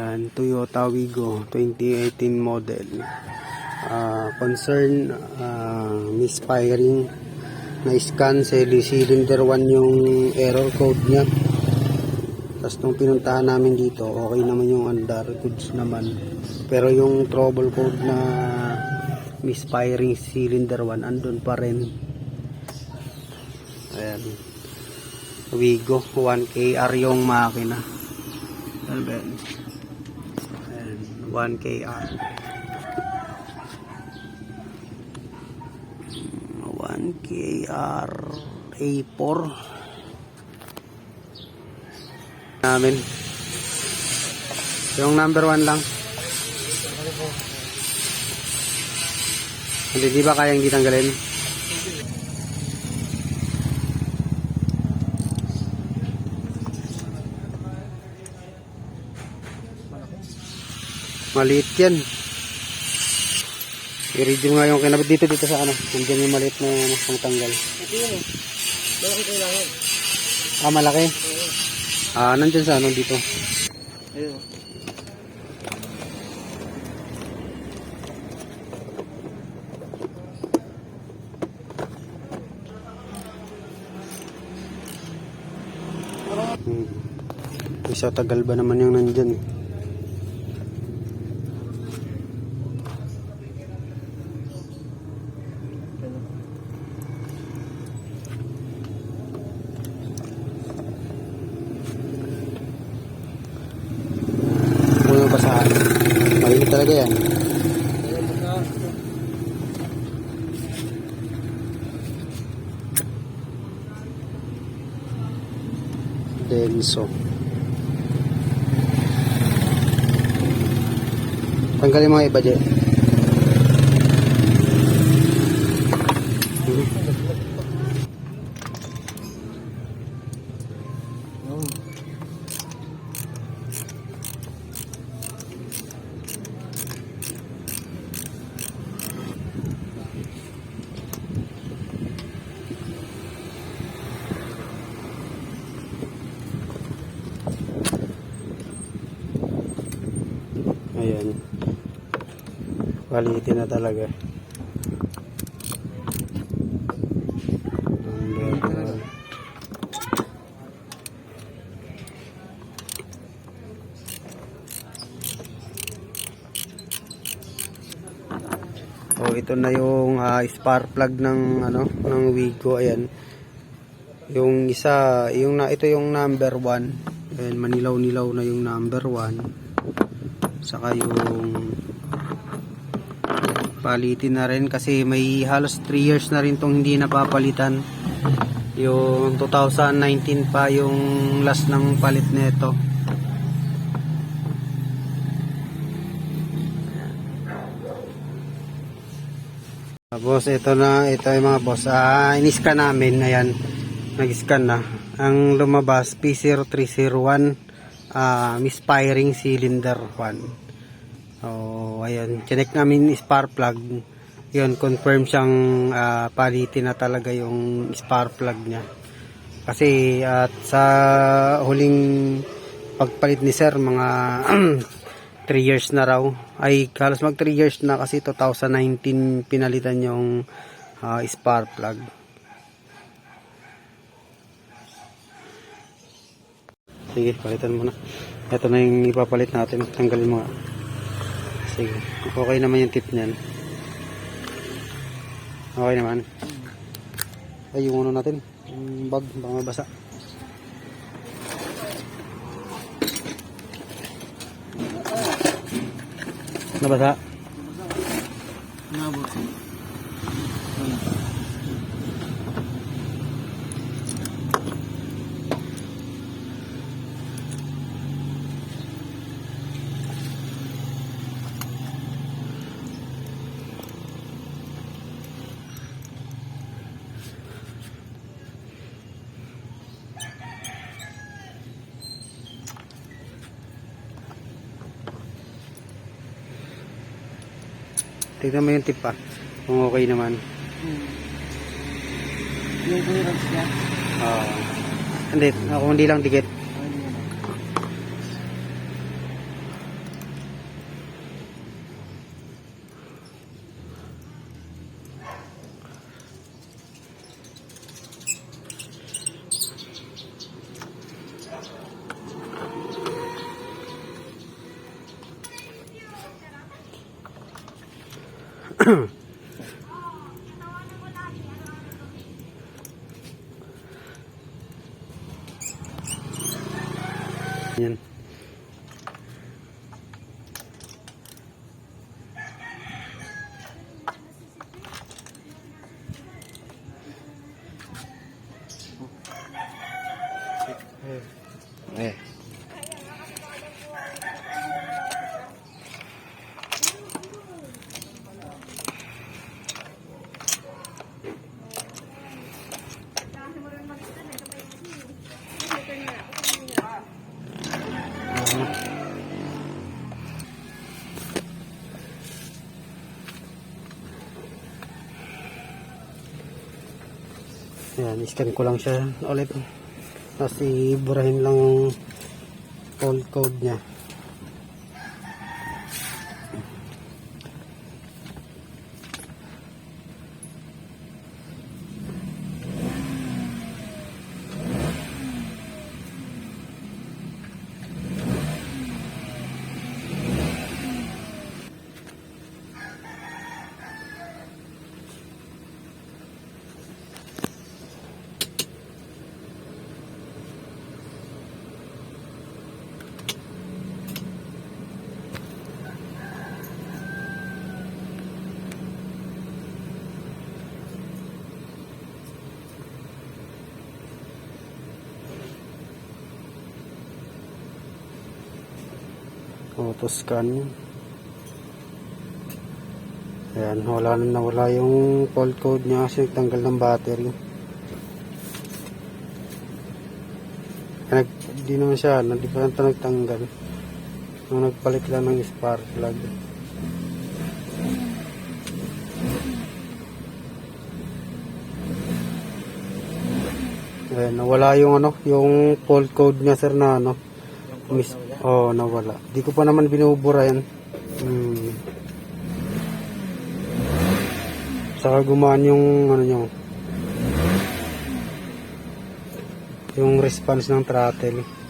Yan, Toyota Wigo 2018 model. Concern misfiring, na-scan cylinder 1 yung error code niya. Tapos nung pinuntahan namin dito, okay naman yung under goods naman. Pero yung trouble code na misfiring cylinder 1 andun pa rin. Ayan, Wigo 1KR yung makina. Ayan, 1KR 1KR A4 namin. Yung number 1 lang. Hindi, di ba kayang ditanggalin? Maliit yan. I-read mo nga yung kinabit dito sa ano. Nandiyan yung maliit na pangtanggal. Ito yun eh. Malaki kailangan. Malaki? Nandiyan sa ano dito. Ayun. Isa tagal ba naman yung nandyan. Puno basahan. Malimit talaga yan. Denso. Tanggalin mga iba dyan. Ayan. Quality na talaga. Ito na yung spark plug ng ng Wigo. Ayan. Yung isa, ito yung number 1. Ayan, manilaw-nilaw na yung number 1. Saka yung palitin na rin kasi may halos 3 years na rin tong hindi napapalitan. Yung 2019 pa yung last ng palit nito. Boss, ito yung mga boss. In-scan namin, ayan. Nag-scan na. Ang lumabas P0301 misfiring cylinder 1. Ayan, chinek namin spark plug. Yun, confirm siyang palitin na talaga yung spark plug niya. Kasi at sa huling pagpalit ni sir, mga 3 years na raw. Ay, halos mag 3 years na kasi 2019 pinalitan yung spark plug. Sige, palitan mo na. Ito na yung ipapalit natin. Tanggalin mo nga. Sige, okay naman yung tip niyan. Okay naman. Ay, yung ano natin, yung bag, baka mabasa. Nabasa? Nabasa. Tignan mo yung tip pa. Kung okay naman. Yung clearance niya. Hindi. Ako hindi lang dikit. Ayan, scan ko lang siya ulit. Tapos iburahin lang yung fault code niya. Auto scan. Ayan, nawala yung fault code niya kasi nagtanggal ng battery. Hindi naman siya, hindi pa ito nagtanggal. Nung nagpalit lang ng spark plug. Ayan, nawala yung yung fault code niya sir na nawala. Di ko pa naman binubura yan. Saka gumaan yung yung response ng throttle.